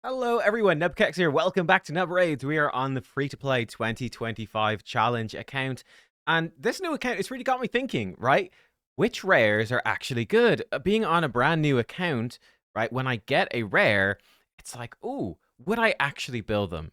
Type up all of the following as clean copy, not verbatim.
Hello everyone, nubkeks here. Welcome back to Nub Raids. We are on the free-to-play 2025 challenge account. And this new account has really got me thinking, right? Which rares are actually good? Being on a brand new account, right? When I get a rare, it's like, ooh, would I actually build them?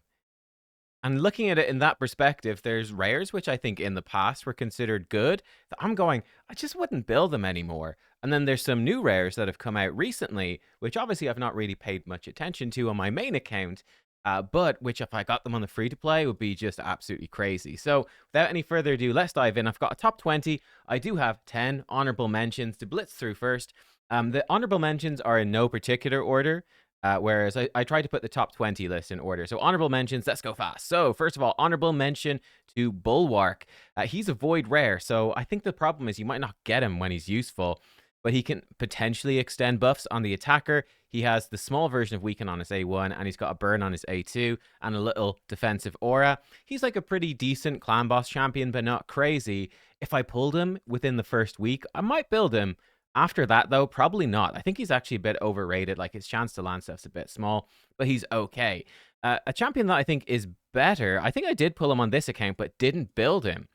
And looking at it in that perspective, there's rares which I think in the past were considered good that I'm going, I just wouldn't build them anymore. And then there's some new rares that have come out recently, which obviously I've not really paid much attention to on my main account, but which if I got them on the free to play would be just absolutely crazy. So without any further ado, let's dive in. I've got a top 20. I do have 10 honorable mentions to blitz through first. The honorable mentions are in no particular order. Whereas I tried to put the top 20 list in order. So honorable mentions, let's go fast. So first of all, honorable mention to Bulwark. He's a void rare, so I think the problem is you might not get him when he's useful, but he can potentially extend buffs on the attacker. He has the small version of weaken on his A1, and he's got a burn on his A2, and a little defensive aura. He's like a pretty decent clan boss champion, but not crazy. If I pulled him within the first week, I might build him. After that, though, probably not. I think he's actually a bit overrated. Like, his chance to land stuff's a bit small, but he's okay. A champion that I think is better, I think I did pull him on this account, but didn't build him.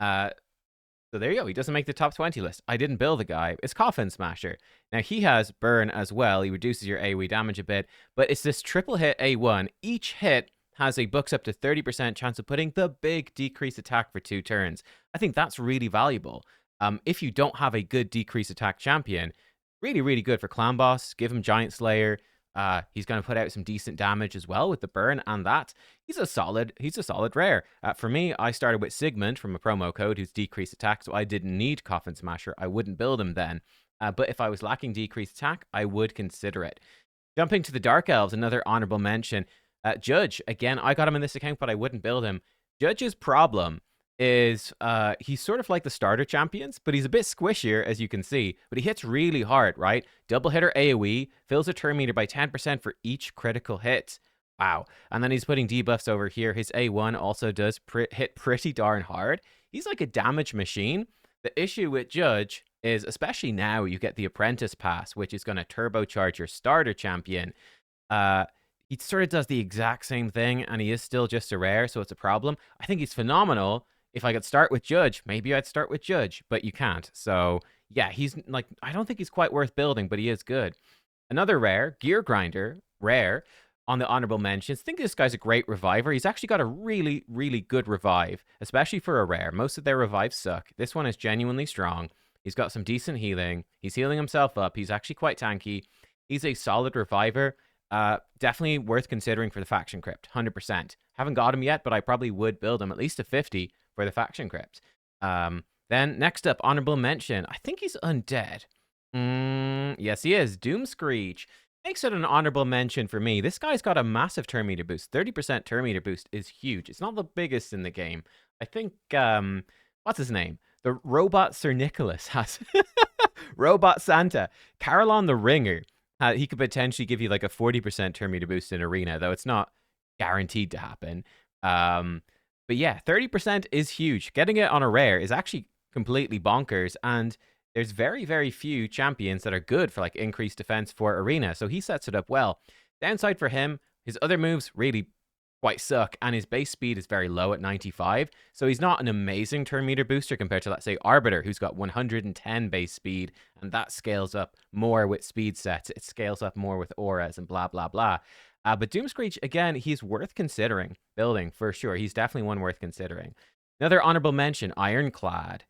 So there you go. He doesn't make the top 20 list. I didn't build the guy. It's Coffin Smasher. Now, he has burn as well. He reduces your AoE damage a bit, but it's this triple hit A1. Each hit has a books up to 30% chance of putting the big decrease attack for 2 turns. I think that's really valuable. If you don't have a good decrease attack champion, really, really good for clan boss. Give him Giant Slayer. He's going to put out some decent damage as well with the burn and that. He's a solid rare. For me, I started with Sigmund from a promo code who's decreased attack, so I didn't need Coffin Smasher. I wouldn't build him then. But if I was lacking decreased attack, I would consider it. Jumping to the Dark Elves, another honorable mention. Judge, again, I got him in this account, but I wouldn't build him. Judge's problem is he's sort of like the starter champions, but he's a bit squishier, as you can see, but he hits really hard, right? Double hitter AoE, fills a turn meter by 10% for each critical hit. Wow. And then he's putting debuffs over here. His A1 also does hit pretty darn hard. He's like a damage machine. The issue with Judge is, especially now, you get the Apprentice Pass, which is going to turbocharge your starter champion. He sort of does the exact same thing, and he is still just a rare, so it's a problem. I think he's phenomenal. If I could start with Judge, maybe I'd start with Judge, but you can't. So yeah, he's like, I don't think he's quite worth building, but he is good. Another rare, Gear Grinder, rare on the honorable mentions. I think this guy's a great reviver. He's actually got a really, really good revive, especially for a rare. Most of their revives suck. This one is genuinely strong. He's got some decent healing. He's healing himself up. He's actually quite tanky. He's a solid reviver. Definitely worth considering for the faction crypt, 100%. Haven't got him yet, but I probably would build him at least a 50 for the faction crypt. Then next up, honorable mention. I think he's undead. Yes, he is. Doom Screech makes it an honorable mention for me. This guy's got a massive turn meter boost. 30% turn meter boost is huge. It's not the biggest in the game. I think, what's his name? The Robot Sir Nicholas has Robot Santa. Carolon the Ringer. He could potentially give you like a 40% turn meter boost in Arena, though it's not guaranteed to happen. But yeah, 30% is huge. Getting it on a rare is actually completely bonkers, and there's very, very few champions that are good for like increased defense for Arena, so he sets it up well. Downside for him, his other moves really quite suck, and his base speed is very low at 95, so he's not an amazing turn meter booster compared to, let's say, Arbiter, who's got 110 base speed, and that scales up more with speed sets. It scales up more with auras and blah, blah, blah. But Doomscreech, again, he's worth considering building for sure. He's definitely one worth considering. Another honorable mention, Ironclad.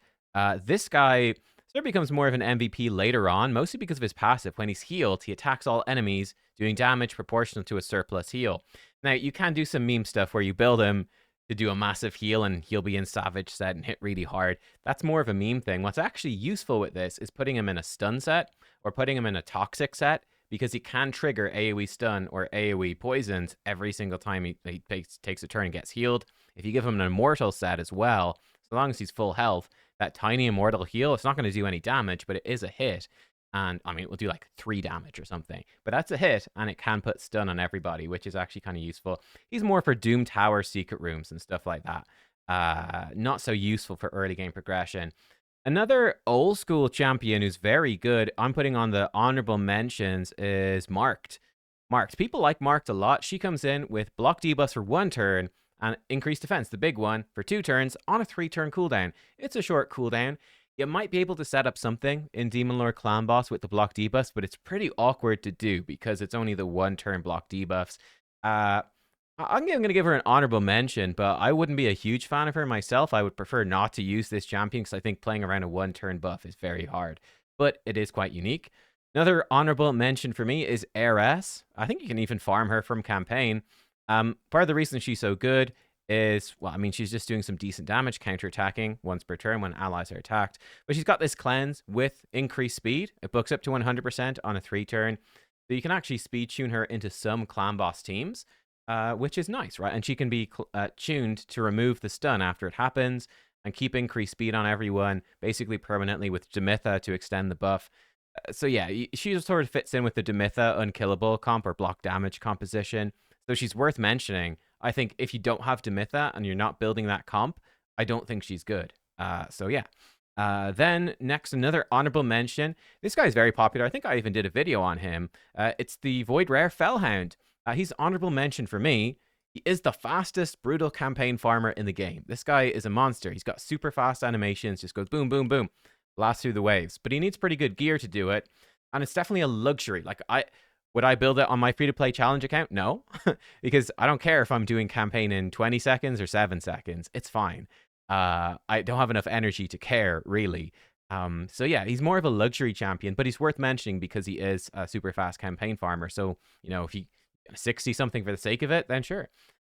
This guy sort of becomes more of an MVP later on, mostly because of his passive. When he's healed, he attacks all enemies, doing damage proportional to a surplus heal. Now, you can do some meme stuff where you build him to do a massive heal and he'll be in Savage set and hit really hard. That's more of a meme thing. What's actually useful with this is putting him in a stun set or putting him in a toxic set, because he can trigger AoE stun or AoE poisons every single time he takes a turn and gets healed. If you give him an immortal set as well, so long as he's full health, that tiny immortal heal, it's not going to do any damage, but it is a hit. And I mean, it will do like 3 damage or something, but that's a hit, and it can put stun on everybody, which is actually kind of useful. He's more for Doom Tower secret rooms and stuff like that. Not so useful for early game progression. Another old school champion who's very good, I'm putting on the honorable mentions, is Marked. Marked. People like Marked a lot. She comes in with block debuffs for 1 turn and increased defense, the big one, for 2 turns on a 3-turn cooldown. It's a short cooldown. You might be able to set up something in Demon Lord Clan Boss with the block debuffs, but it's pretty awkward to do because it's only the 1-turn block debuffs. I'm going to give her an honorable mention, but I wouldn't be a huge fan of her myself. I would prefer not to use this champion because I think playing around a 1-turn buff is very hard, but it is quite unique. Another honorable mention for me is RARES. I think you can even farm her from campaign. Part of the reason she's so good is, well, I mean, she's just doing some decent damage, counterattacking once per turn when allies are attacked. But she's got this cleanse with increased speed. It books up to 100% on a 3-turn. So you can actually speed tune her into some clan boss teams, which is nice, right? And she can be tuned to remove the stun after it happens and keep increased speed on everyone, basically permanently with Demitha to extend the buff. So yeah, she just sort of fits in with the Demitha unkillable comp or block damage composition. So she's worth mentioning. I think if you don't have Demitha and you're not building that comp, I don't think she's good. So yeah. Then next, another honorable mention. This guy is very popular. I think I even did a video on him. It's the Void Rare Fellhound. He's honorable mention for me. He is the fastest brutal campaign farmer in the game. This guy is a monster. He's got super fast animations, just goes boom, boom, boom. Blast through the waves, but he needs pretty good gear to do it, and it's definitely a luxury. Like, would I build it on my free-to-play challenge account? No, because I don't care if I'm doing campaign in 20 seconds or 7 seconds. It's fine. I don't have enough energy to care, really. So yeah, he's more of a luxury champion, but he's worth mentioning because he is a super fast campaign farmer. So, you know, if he 60 something for the sake of it, then sure.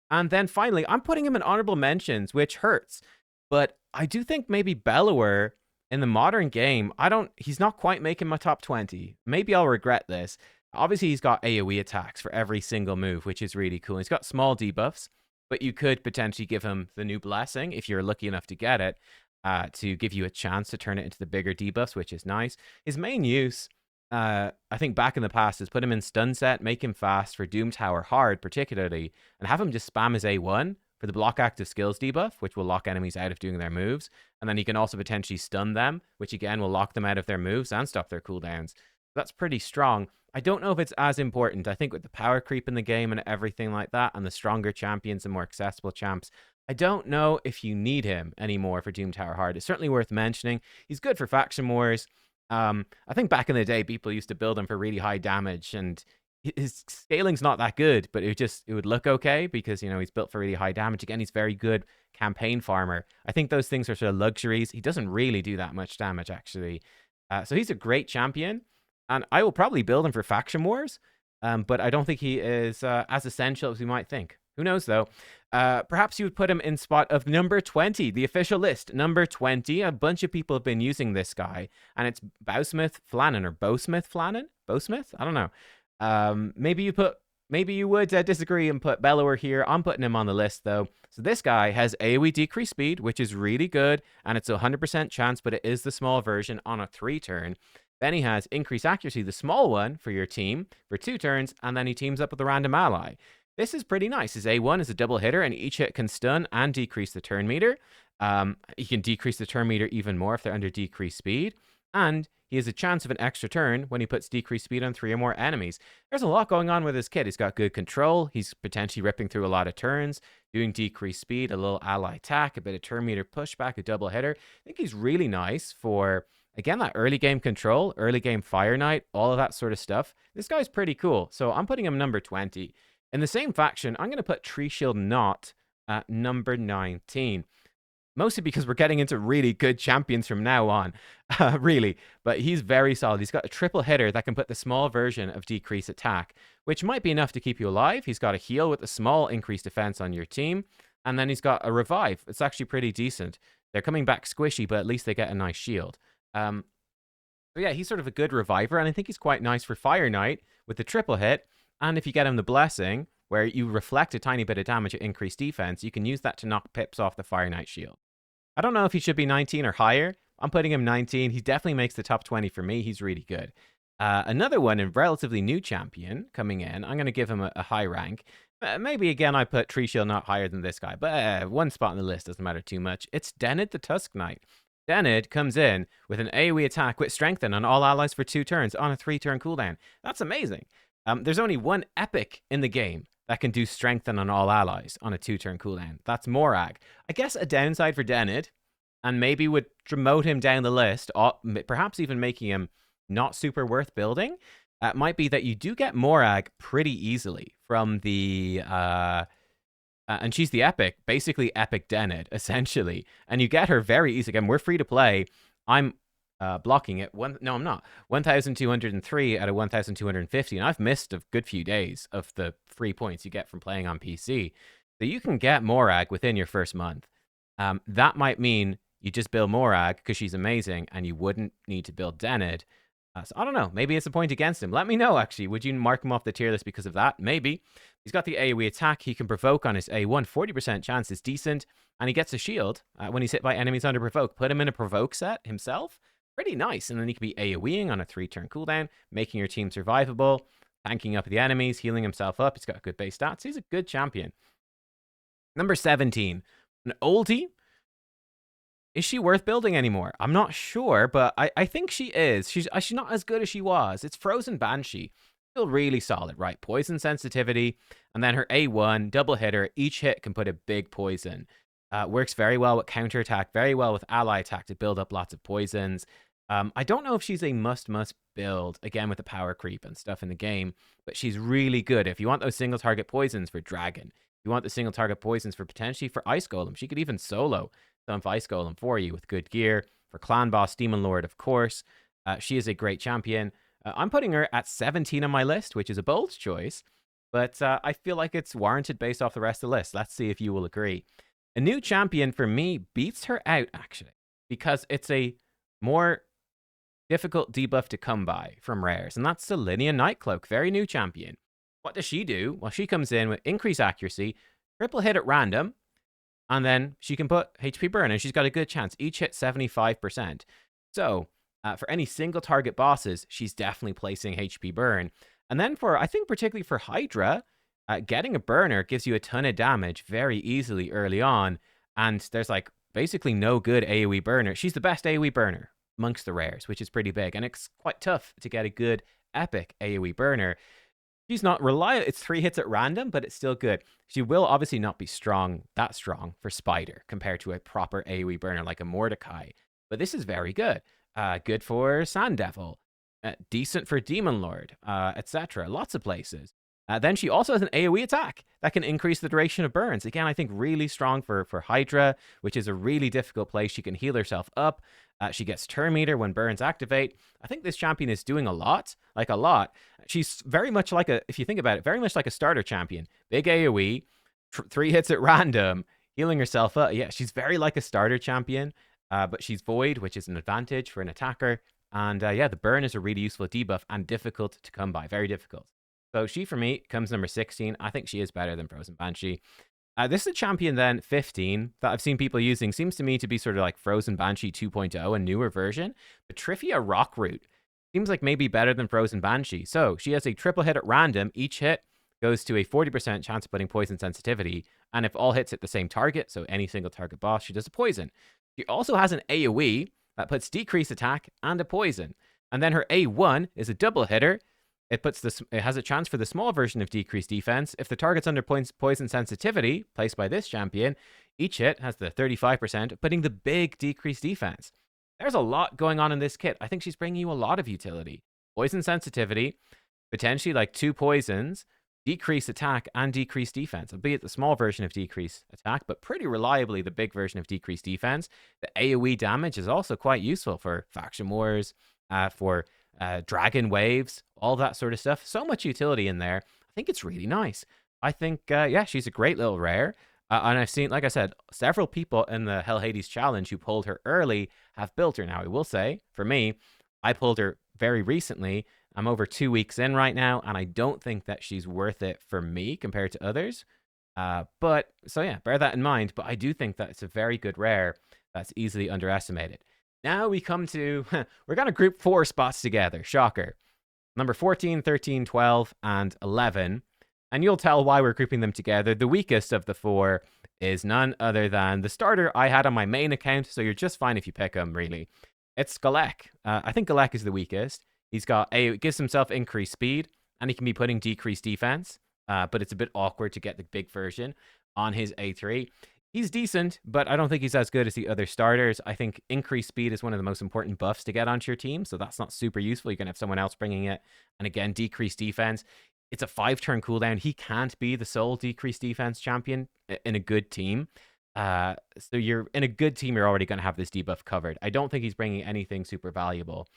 And then finally, I'm putting him in honorable mentions, which hurts, but I do think maybe Bellower in the modern game, he's not quite making my top 20. Maybe I'll regret this. Obviously, he's got AoE attacks for every single move, which is really cool. He's got small debuffs, but you could potentially give him the new blessing if you're lucky enough to get it, to give you a chance to turn it into the bigger debuffs, which is nice. His main use, I think back in the past, is put him in stun set, make him fast for Doom Tower hard particularly, and have him just spam his A1 for the block active skills debuff, which will lock enemies out of doing their moves. And then he can also potentially stun them, which again will lock them out of their moves and stop their cooldowns. That's pretty strong. I don't know if it's as important. I think with the power creep in the game and everything like that, and the stronger champions and more accessible champs, I don't know if you need him anymore for Doom Tower Hard. It's certainly worth mentioning. He's good for faction wars. I think back in the day, people used to build him for really high damage, and his scaling's not that good, but it would look okay because, you know, he's built for really high damage. Again, he's very good campaign farmer. I think those things are sort of luxuries. He doesn't really do that much damage, actually. So he's a great champion, and I will probably build him for faction wars, but I don't think he is as essential as we might think. Who knows, though? Perhaps you would put him in spot of number 20, the official list. Number 20, a bunch of people have been using this guy, and it's Bowsmith Flannan, or Bowsmith Flannan? Bowsmith? I don't know. Maybe you would disagree and put Bellower here. I'm putting him on the list, though. So this guy has AoE decreased speed, which is really good, and it's a 100% chance, but it is the small version on a 3-turn. Then he has increased accuracy, the small one, for your team, for 2 turns, and then he teams up with a random ally. This is pretty nice. His A1 is a double hitter, and each hit can stun and decrease the turn meter. He can decrease the turn meter even more if they're under decreased speed. And he has a chance of an extra turn when he puts decreased speed on 3 or more enemies. There's a lot going on with this kid. He's got good control. He's potentially ripping through a lot of turns, doing decreased speed, a little ally attack, a bit of turn meter pushback, a double hitter. I think he's really nice for, again, that early game control, early game Fire Knight, all of that sort of stuff. This guy's pretty cool. So I'm putting him number 20. In the same faction, I'm going to put Tree Shield Knot at number 19. Mostly because we're getting into really good champions from now on, really. But he's very solid. He's got a triple hitter that can put the small version of decrease attack, which might be enough to keep you alive. He's got a heal with a small increased defense on your team. And then he's got a revive. It's actually pretty decent. They're coming back squishy, but at least they get a nice shield. So yeah, he's sort of a good reviver, and I think he's quite nice for Fire Knight with the triple hit. And if you get him the blessing, where you reflect a tiny bit of damage at increased defense, you can use that to knock pips off the Fire Knight shield. I don't know if he should be 19 or higher. I'm putting him 19. He definitely makes the top 20 for me. He's really good. Another one, a relatively new champion coming in. I'm going to give him a high rank. Maybe, again, I put Tree Shield not higher than this guy, but one spot on the list doesn't matter too much. It's Denid the Tusk Knight. Denid comes in with an AoE attack with Strengthen on all allies for 2 turns on a 3-turn cooldown. That's amazing. There's only one epic in the game that can do strengthen on all allies on a 2-turn cooldown. That's Morag. I guess a downside for Denid, and maybe would demote him down the list, perhaps even making him not super worth building, might be that you do get Morag pretty easily from the... and she's the epic, basically epic Denid, essentially. And you get her very easy. Again, we're free to play. I'm blocking it. No, I'm not. 1,203 out of 1,250. And I've missed a good few days of the free points you get from playing on PC. So you can get Morag within your first month. That might mean you just build Morag because she's amazing and you wouldn't need to build Denid. So I don't know. Maybe it's a point against him. Let me know, actually. Would you mark him off the tier list because of that? Maybe. He's got the AoE attack. He can provoke on his A1. 40% chance is decent. And he gets a shield when he's hit by enemies under provoke. Put him in a provoke set himself. Pretty nice. And then he can be AoEing on a 3-turn cooldown, making your team survivable, tanking up the enemies, healing himself up. He's got good base stats. He's a good champion. Number 17. An oldie. Is she worth building anymore? I'm not sure, but I think she is. She's not as good as she was. It's Frozen Banshee. Still really solid, right? Poison sensitivity, and then her A1, double hitter. Each hit can put a big poison. Works very well with counterattack, very well with ally attack to build up lots of poisons. I don't know if she's a must build, again, with the power creep and stuff in the game, but she's really good. If you want those single target poisons for Dragon, if you want the single target poisons for potentially for Ice Golem, she could even solo some Ice Golem for you with good gear. For Clan Boss, Demon Lord, of course. She is a great champion. I'm putting her at 17 on my list, which is a bold choice, but I feel like it's warranted based off the rest of the list. Let's see if you will agree. A new champion, for me, beats her out, actually, because it's a more difficult debuff to come by from Rares, and that's Selenia Nightcloak, very new champion. What does she do? Well, she comes in with increased accuracy, triple hit at random, and then she can put HP burn, and she's got a good chance. Each hit 75%. So for any single target bosses, she's definitely placing HP burn. And then for, I think particularly for Hydra, getting a burner gives you a ton of damage very easily early on. And there's like basically no good AoE burner. She's the best AoE burner amongst the rares, which is pretty big. And it's quite tough to get a good epic AoE burner. She's not reliable. It's 3 hits at random, but it's still good. She will obviously not be that strong for Spider compared to a proper AoE burner like a Mordecai. But this is very good. Good for Sand Devil. Decent for Demon Lord, etc. Lots of places. Then she also has an AoE attack that can increase the duration of burns. Again, I think really strong for Hydra, which is a really difficult place. She can heal herself up. She gets Turn Meter when burns activate. I think this champion is doing a lot, like a lot. She's very much like if you think about it, very much like a starter champion. Big AoE, 3 hits at random, healing herself up. Yeah, she's very like a starter champion, but she's Void, which is an advantage for an attacker. And yeah, the burn is a really useful debuff and difficult to come by, very difficult. So she, for me, comes number 16. I think she is better than Frozen Banshee. This is a champion, then, 15, that I've seen people using. Seems to me to be sort of like Frozen Banshee 2.0, a newer version. But Trifia Rockroot seems like maybe better than Frozen Banshee. So she has a triple hit at random. Each hit goes to a 40% chance of putting poison sensitivity. And if all hits hit the same target, so any single target boss, she does a poison. She also has an AoE that puts decreased attack and a poison. And then her A1 is a double hitter. It has a chance for the small version of decreased defense. If the target's under poison sensitivity, placed by this champion, each hit has the 35%, putting the big decreased defense. There's a lot going on in this kit. I think she's bringing you a lot of utility. Poison sensitivity, potentially like 2 poisons, decreased attack, and decreased defense. Albeit the small version of decreased attack, but pretty reliably the big version of decreased defense. The AoE damage is also quite useful for faction wars, for dragon waves, all that sort of stuff. So much utility in there. I think it's really nice. I think, yeah, she's a great little rare. And I've seen, like I said, several people in the Hell Hades challenge who pulled her early have built her. Now, I will say, for me, I pulled her very recently. I'm over 2 weeks in right now, and I don't think that she's worth it for me compared to others. But, so yeah, bear that in mind. But I do think that it's a very good rare that's easily underestimated. Now we come to, we're going to group 4 spots together. Shocker. Number 14, 13, 12, and 11. And you'll tell why we're grouping them together. The weakest of the 4 is none other than the starter I had on my main account, so you're just fine if you pick him, really. It's Galek. I think Galek is the weakest. He's got gives himself increased speed and he can be putting decreased defense, but it's a bit awkward to get the big version on his A3. He's decent, but I don't think he's as good as the other starters. I think increased speed is one of the most important buffs to get onto your team, so that's not super useful. You're going to have someone else bringing it. And again, decreased defense. It's a 5-turn cooldown. He can't be the sole decreased defense champion in a good team. So you're in a good team, you're already going to have this debuff covered. I don't think he's bringing anything super valuable.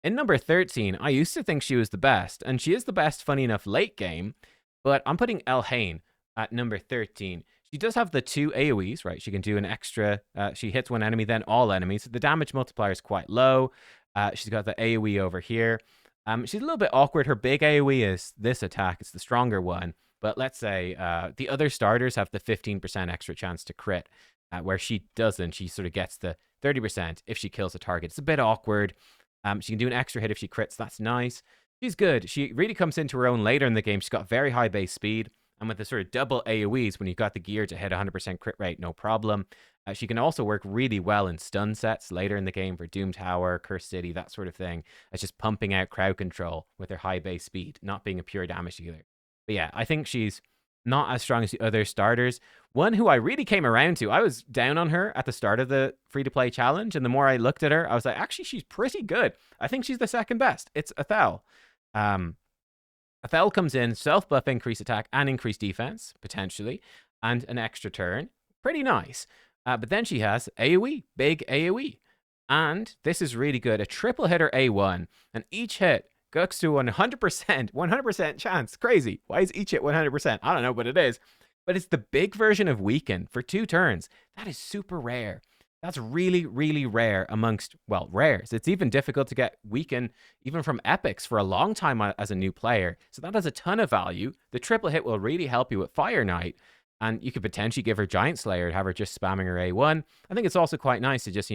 In number 13, I used to think she was the best, and she is the best, funny enough, late game, but I'm putting Elhain at number 13. She does have the 2 AoEs, right? She can do an extra, she hits one enemy, then all enemies. The damage multiplier is quite low. She's got the AoE over here. She's a little bit awkward. Her big AoE is this attack. It's the stronger one. But let's say the other starters have the 15% extra chance to crit, where she doesn't. She sort of gets the 30% if she kills a target. It's a bit awkward. She can do an extra hit if she crits. That's nice. She's good. She really comes into her own later in the game. She's got very high base speed. And with the sort of double AoEs, when you've got the gear to hit 100% crit rate, no problem. She can also work really well in stun sets later in the game for Doom Tower, Curse City, that sort of thing. It's just pumping out crowd control with her high base speed, not being a pure damage dealer. But yeah, I think she's not as strong as the other starters. One who I really came around to, I was down on her at the start of the free-to-play challenge, and the more I looked at her, I was like, actually, she's pretty good. I think she's the second best. It's Athel. Athel comes in, self-buff, increase attack, and increase defense, potentially, and an extra turn. Pretty nice. But then she has AoE, big AoE. And this is really good. A triple hitter A1, and each hit goes to 100% chance. Crazy. Why is each hit 100%? I don't know, but it is. But it's the big version of Weaken for 2 turns. That is super rare. That's really, really rare amongst, well, rares. It's even difficult to get Weaken even from epics for a long time as a new player. So that has a ton of value. The triple hit will really help you with Fire Knight. And you could potentially give her Giant Slayer, have her just spamming her A1. I think it's also quite nice to just,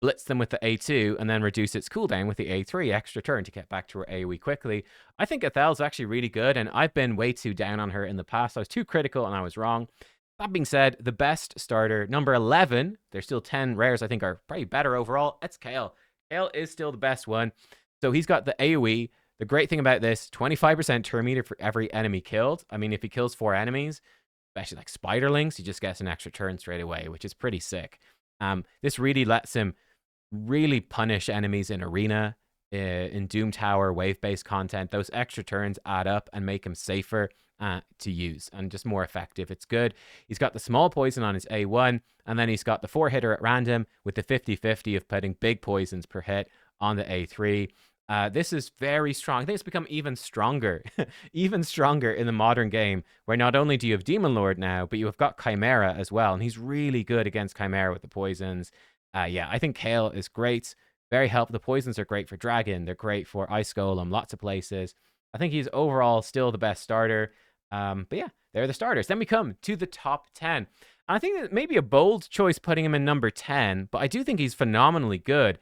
blitz them with the A2 and then reduce its cooldown with the A3 extra turn to get back to her AoE quickly. I think Athel's actually really good, and I've been way too down on her in the past. I was too critical and I was wrong. That being said, the best starter, number 11, there's still 10 rares I think are probably better overall. It's Kale. Kale is still the best one. So he's got the AoE. The great thing about this, 25% turn meter for every enemy killed. I mean, if he kills 4 enemies, especially like spiderlings, he just gets an extra turn straight away, which is pretty sick. This really lets him really punish enemies in arena, in Doom Tower, wave-based content. Those extra turns add up and make him safer to use and just more effective. It's good. He's got the small poison on his A1, and then he's got the 4-hitter at random with the 50-50 of putting big poisons per hit on the A3. This is very strong. I think it's become even stronger, even stronger in the modern game, where not only do you have Demon Lord now, but you have got Chimera as well, and he's really good against Chimera with the poisons. Yeah, I think Kale is great. Very helpful. The poisons are great for Dragon. They're great for Ice Golem, lots of places. I think he's overall still the best starter. But yeah, they're the starters. Then we come to the top 10. And I think that maybe a bold choice putting him in number 10, but I do think he's phenomenally good.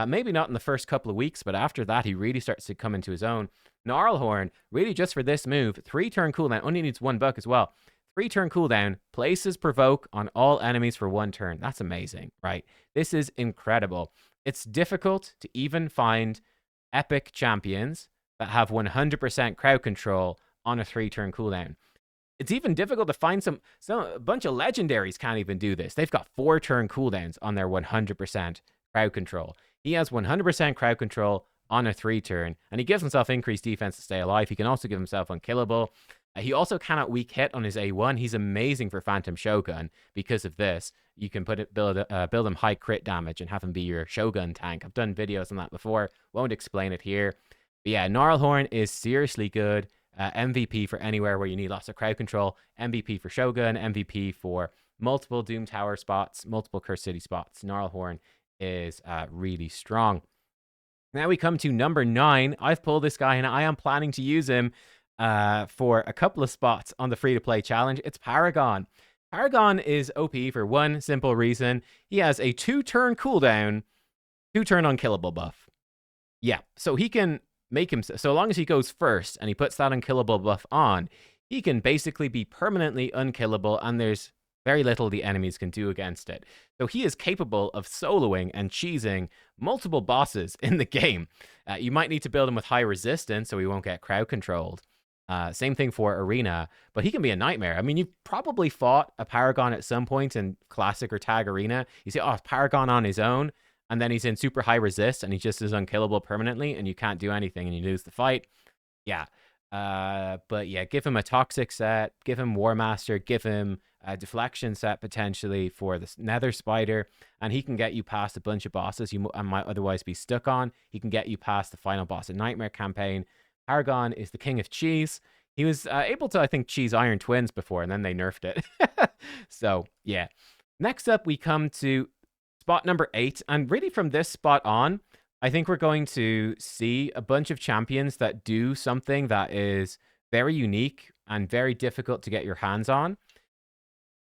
Maybe not in the first couple of weeks, but after that, he really starts to come into his own. Gnarlhorn, really just for this move, 3-turn cooldown, only needs 1 buck as well. 3-turn cooldown, places provoke on all enemies for 1 turn. That's amazing, right? This is incredible. It's difficult to even find epic champions that have 100% crowd control on a 3-turn cooldown. It's even difficult to find a bunch of legendaries can't even do this. They've got 4-turn cooldowns on their 100% crowd control. He has 100% crowd control on a 3-turn, and he gives himself increased defense to stay alive. He can also give himself unkillable. He also cannot weak hit on his A1. He's amazing for Phantom Shogun because of this. You can build him high crit damage and have him be your Shogun tank. I've done videos on that before. Won't explain it here. But yeah, Gnarlhorn is seriously good. MVP for anywhere where you need lots of crowd control. MVP for Shogun. MVP for multiple Doom Tower spots, multiple Curse City spots. Gnarlhorn is really strong. Now we come to number 9. I've pulled this guy and I am planning to use him for a couple of spots on the free-to-play challenge. It's Paragon. Paragon is OP for one simple reason. He has a 2-turn cooldown, 2-turn unkillable buff. Yeah, so he can make him, so long as he goes first and he puts that unkillable buff on, he can basically be permanently unkillable, and there's very little the enemies can do against it. So he is capable of soloing and cheesing multiple bosses in the game. You might need to build him with high resistance so he won't get crowd controlled. Same thing for Arena, but he can be a nightmare. I mean, you've probably fought a Paragon at some point in Classic or Tag Arena. You see, oh, Paragon on his own, and then he's in super high resist, and he just is unkillable permanently, and you can't do anything, and you lose the fight. Yeah. But yeah, give him a Toxic set, give him War Master, give him a Deflection set potentially for the Nether Spider, and he can get you past a bunch of bosses you might otherwise be stuck on. He can get you past the final boss of Nightmare campaign. Paragon is the king of cheese. He was able to, I think, cheese Iron Twins before, and then they nerfed it. So, yeah. Next up, we come to spot number 8. And really from this spot on, I think we're going to see a bunch of champions that do something that is very unique and very difficult to get your hands on.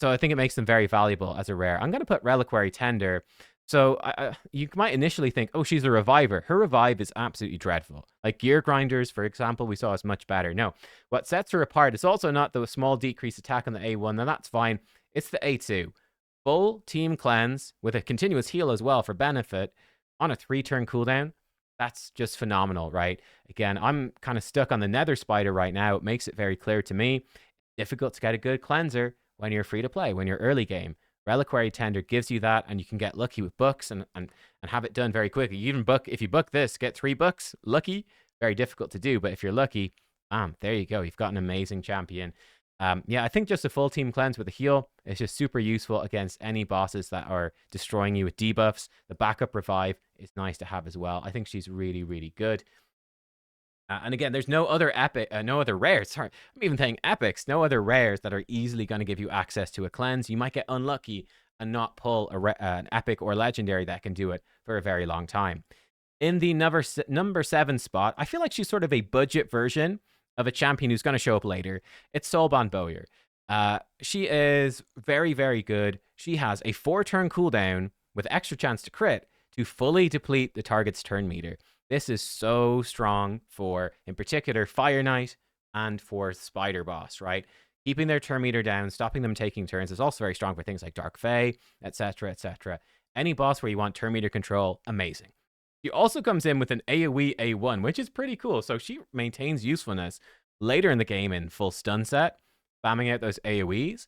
So I think it makes them very valuable as a rare. I'm going to put Reliquary Tender. So you might initially think, oh, she's a reviver. Her revive is absolutely dreadful. Like Gear Grinders, for example, we saw is much better. No, what sets her apart is also not the small decreased attack on the A1. Now that's fine. It's the A2. Full team cleanse with a continuous heal as well for benefit on a 3-turn cooldown. That's just phenomenal, right? Again, I'm kind of stuck on the Nether Spider right now. It makes it very clear to me. Difficult to get a good cleanser when you're free to play, when you're early game. Reliquary Tender gives you that, and you can get lucky with books and have it done very quickly. You even book, if you book this, get 3 books. Lucky, very difficult to do, but if you're lucky, there you go. You've got an amazing champion. Yeah, I think just a full team cleanse with a heal is just super useful against any bosses that are destroying you with debuffs. The backup revive is nice to have as well. I think she's really, really good. And again, there's no other rares. Sorry, I'm even saying epics. No other rares that are easily going to give you access to a cleanse. You might get unlucky and not pull an epic or legendary that can do it for a very long time. In the number 7 spot, I feel like she's sort of a budget version of a champion who's going to show up later. It's Soulbound Bowyer. She is very, very good. She has a 4-turn cooldown with extra chance to crit to fully deplete the target's turn meter. This is so strong for, in particular, Fire Knight and for Spider Boss, right? Keeping their turn meter down, stopping them taking turns is also very strong for things like Dark Fae, etc., etc. Any boss where you want turn meter control, amazing. She also comes in with an AoE A1, which is pretty cool. So she maintains usefulness later in the game in full stun set, spamming out those AoEs.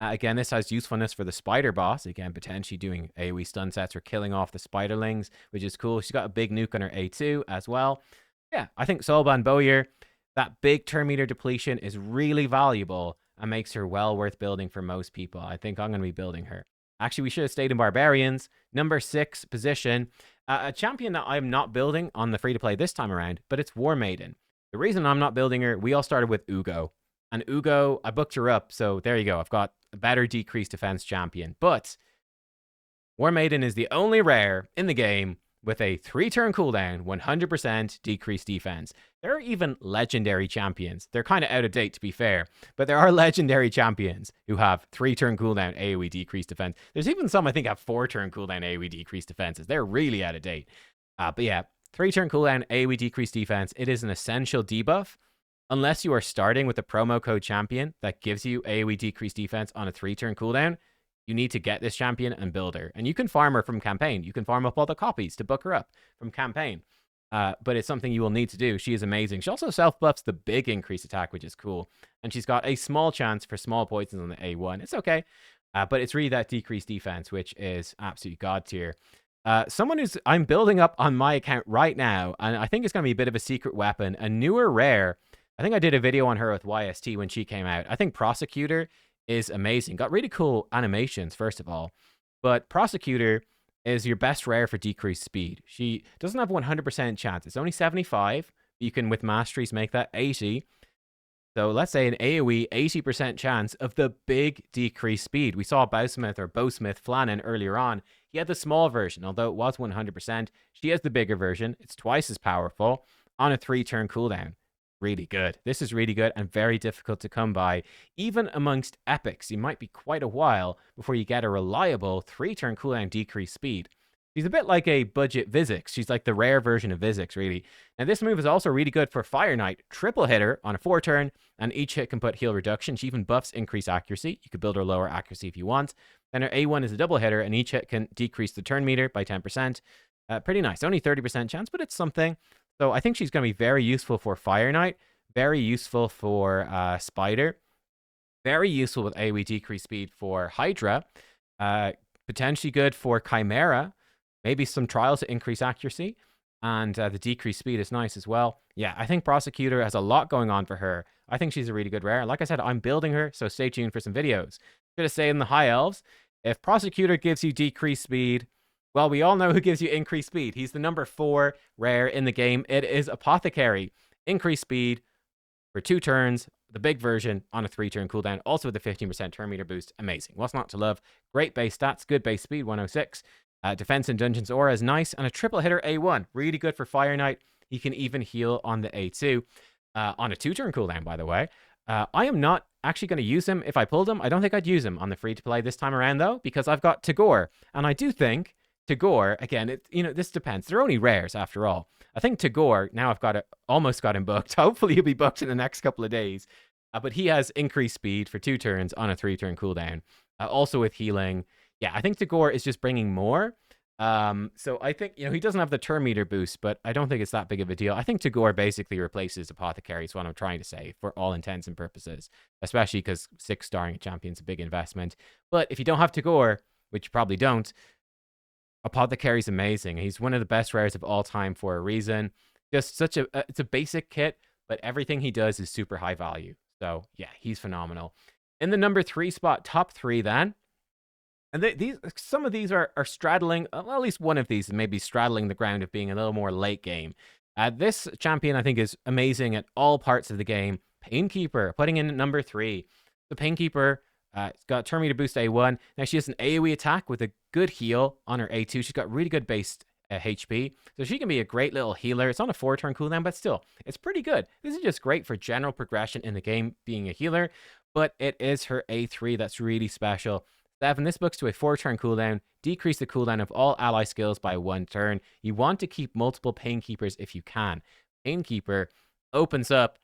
Again, this has usefulness for the Spider Boss. Again, potentially doing AoE stun sets or killing off the Spiderlings, which is cool. She's got a big nuke on her A2 as well. Yeah, I think Soulbound Bowyer, that big turn meter depletion is really valuable and makes her well worth building for most people. I think I'm going to be building her. Actually, we should have stayed in Barbarians. Number 6 position. A champion that I'm not building on the free-to-play this time around, but it's War Maiden. The reason I'm not building her, we all started with Ugo. And Ugo, I booked her up, so there you go. I've got a better decreased defense champion. But War Maiden is the only rare in the game with a 3-turn cooldown, 100% decreased defense. There are even legendary champions. They're kind of out of date, to be fair. But there are legendary champions who have 3-turn cooldown AoE decreased defense. There's even some, I think, have 4-turn cooldown AoE decreased defenses. They're really out of date. But yeah, 3-turn cooldown AoE decreased defense. It is an essential debuff. Unless you are starting with a promo code champion that gives you AoE decreased defense on a 3-turn cooldown, you need to get this champion and build her. And you can farm her from campaign. You can farm up all the copies to book her up from campaign. But it's something you will need to do. She is amazing. She also self-buffs the big increased attack, which is cool. And she's got a small chance for small poisons on the A1. It's okay. But it's really that decreased defense, which is absolutely god tier. Someone who's I'm building up on my account right now, and I think it's going to be a bit of a secret weapon, a newer rare. I think I did a video on her with YST when she came out. I think Prosecutor is amazing. Got really cool animations, first of all. But Prosecutor is your best rare for decreased speed. She doesn't have 100% chance. It's only 75. You can, with Masteries, make that 80. So let's say an AoE 80% chance of the big decreased speed. We saw Bowsmith Flannan earlier on. He had the small version, although it was 100%. She has the bigger version. It's twice as powerful on a 3-turn cooldown. Really good. This is really good and very difficult to come by. Even amongst epics, it might be quite a while before you get a reliable 3-turn cooldown decreased speed. She's a bit like a budget Vizix. She's like the rare version of Vizix, really. Now, this move is also really good for Fire Knight. Triple hitter on a 4-turn, and each hit can put heal reduction. She even buffs increased accuracy. You could build her lower accuracy if you want. Then her A1 is a double hitter, and each hit can decrease the turn meter by 10%. Pretty nice. Only 30% chance, but it's something. So I think she's going to be very useful for Fire Knight. Very useful for Spider. Very useful with AoE decrease speed for Hydra. Potentially good for Chimera. Maybe some trials to increase accuracy. And the decreased speed is nice as well. Yeah, I think Prosecutor has a lot going on for her. I think she's a really good rare. Like I said, I'm building her, so stay tuned for some videos. Gonna say in the High Elves, if Prosecutor gives you decreased speed, well, we all know who gives you increased speed. He's the number 4 rare in the game. It is Apothecary. Increased speed for 2 turns, the big version on a 3-turn cooldown, also with a 15% turn meter boost. Amazing. What's not to love? Great base stats, good base speed, 106. Defense in Dungeons Aura is nice, and a triple hitter A1. Really good for Fire Knight. He can even heal on the A2 on a 2-turn cooldown, by the way. I am not actually going to use him if I pulled him. I don't think I'd use him on the free-to-play this time around, though, because I've got Tagore, and I do think Tagore, again, this depends. They're only rares, after all. I think Tagore, now I've almost got him booked. Hopefully he'll be booked in the next couple of days. But he has increased speed for 2 turns on a 3-turn cooldown. Also with healing. Yeah, I think Tagore is just bringing more. So I think, he doesn't have the turn meter boost, but I don't think it's that big of a deal. I think Tagore basically replaces Apothecary, is what I'm trying to say, for all intents and purposes. Especially because 6-starring a champion's a big investment. But if you don't have Tagore, which you probably don't, Apothecary's amazing. He's one of the best rares of all time for a reason. Just it's a basic kit, but everything he does is super high value. So yeah, he's phenomenal. In the number 3 spot, top 3 then. And some of these are straddling, well, at least one of these is maybe straddling the ground of being a little more late game. This champion, I think, is amazing at all parts of the game. Painkeeper, putting in at number 3. The Painkeeper, it's got turn meter boost A1. Now she has an AoE attack with a good heal on her A2. She's got really good base HP. So she can be a great little healer. It's on a 4-turn cooldown, but still, it's pretty good. This is just great for general progression in the game, being a healer. But it is her A3 that's really special. 7, this books to a 4-turn cooldown. Decrease the cooldown of all ally skills by 1 turn. You want to keep multiple Painkeepers if you can. Painkeeper opens up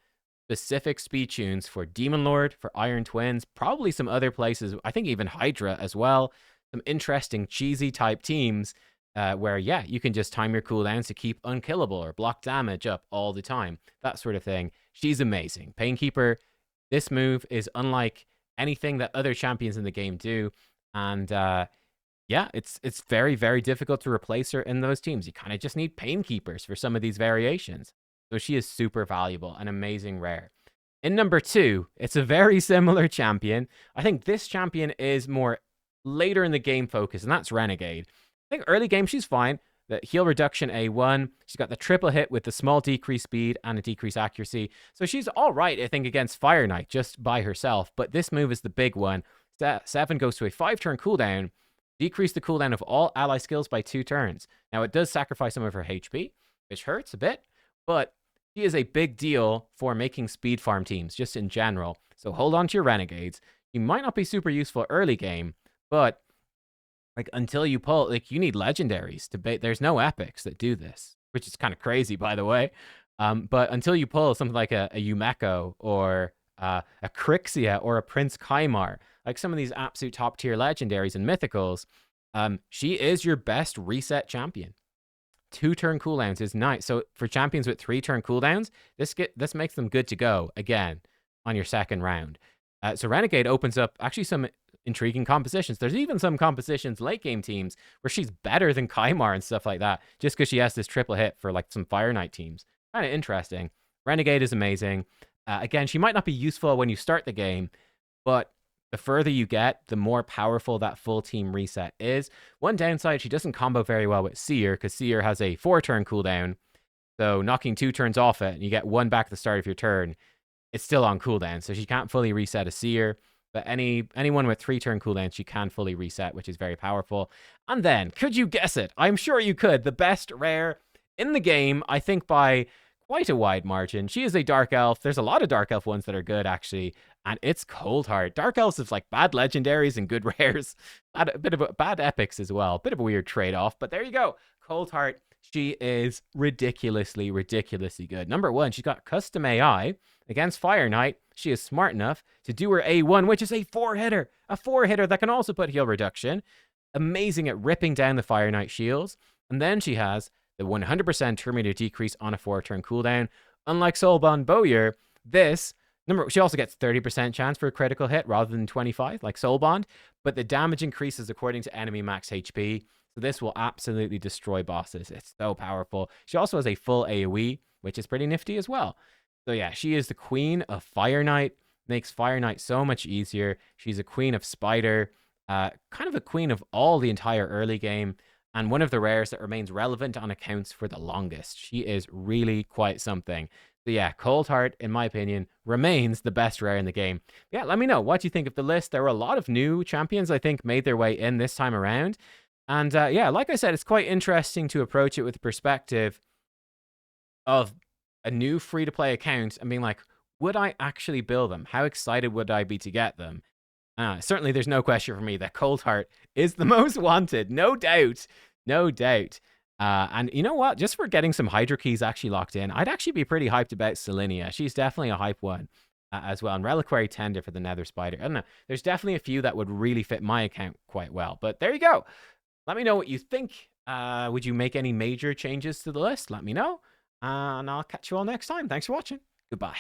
specific speed tunes for Demon Lord, for Iron Twins, probably some other places. I think even Hydra as well. Some interesting cheesy type teams where, yeah, you can just time your cooldowns to keep unkillable or block damage up all the time. That sort of thing. She's amazing. Painkeeper, this move is unlike anything that other champions in the game do. And yeah, it's very, very difficult to replace her in those teams. You kind of just need Painkeepers for some of these variations. So she is super valuable, an amazing rare. In number 2, it's a very similar champion. I think this champion is more later in the game focus, and that's Renegade. I think early game, she's fine. The heal reduction A1. She's got the triple hit with the small decrease speed and a decrease accuracy. So she's all right, I think, against Fire Knight just by herself. But this move is the big one. 7 goes to a 5-turn cooldown. Decrease the cooldown of all ally skills by 2 turns. Now, it does sacrifice some of her HP, which hurts a bit. But she is a big deal for making speed farm teams, just in general. So hold on to your Renegades. You might not be super useful early game, but like until you pull, like you need legendaries to bait. There's no epics that do this, which is kind of crazy, by the way. But until you pull something like a Yumeko or a Crixia or a Prince Kaimar, like some of these absolute top tier legendaries and mythicals, she is your best reset champion. 2-turn cooldowns is nice. So for champions with 3-turn cooldowns, this makes them good to go again on your second round. So Renegade opens up actually some intriguing compositions. There's even some compositions, late game teams, where she's better than Kaimar and stuff like that, just because she has this triple hit for like some Fire Knight teams. Kind of interesting. Renegade is amazing. Again, she might not be useful when you start the game, but the further you get, the more powerful that full team reset is. One downside, she doesn't combo very well with Seer, because Seer has a 4-turn cooldown. So knocking 2 turns off it, and you get 1 back at the start of your turn, it's still on cooldown. So she can't fully reset a Seer. But anyone with 3-turn cooldowns, she can fully reset, which is very powerful. And then, could you guess it? I'm sure you could. The best rare in the game, I think by quite a wide margin. She is a Dark Elf. There's a lot of Dark Elf ones that are good, actually. And it's Coldheart. Dark Elves have like bad legendaries and good rares. A bit of bad epics as well. Bit of a weird trade-off. But there you go. Coldheart. She is ridiculously, ridiculously good. Number 1, she's got custom AI. Against Fire Knight, she is smart enough to do her A1, which is a 4-hitter. A 4-hitter that can also put heal reduction. Amazing at ripping down the Fire Knight shields. And then she has the 100% turn meter decrease on a 4-turn cooldown. Unlike Soulbound Bowyer, This number, she also gets 30% chance for a critical hit rather than 25, like Soul Bond, but the damage increases according to enemy max HP. So this will absolutely destroy bosses. It's so powerful. She also has a full AoE, which is pretty nifty as well. So yeah, she is the queen of Fire Knight. Makes Fire Knight so much easier. She's a queen of Spider, kind of a queen of all the entire early game, and one of the rares that remains relevant on accounts for the longest. She is really quite something. So yeah, Cold Heart, in my opinion, remains the best rare in the game. Yeah, let me know what you think of the list. There were a lot of new champions, I think, made their way in this time around. And yeah, like I said, it's quite interesting to approach it with the perspective of a new free-to-play account and being like, would I actually build them? How excited would I be to get them? Certainly, there's no question for me that Cold Heart is the most wanted. No doubt. No doubt. And you know what? Just for getting some Hydra keys actually locked in, I'd actually be pretty hyped about Selenia. She's definitely a hype one as well. And Reliquary Tender for the Nether Spider. I don't know. There's definitely a few that would really fit my account quite well. But there you go. Let me know what you think. Would you make any major changes to the list? Let me know. And I'll catch you all next time. Thanks for watching. Goodbye.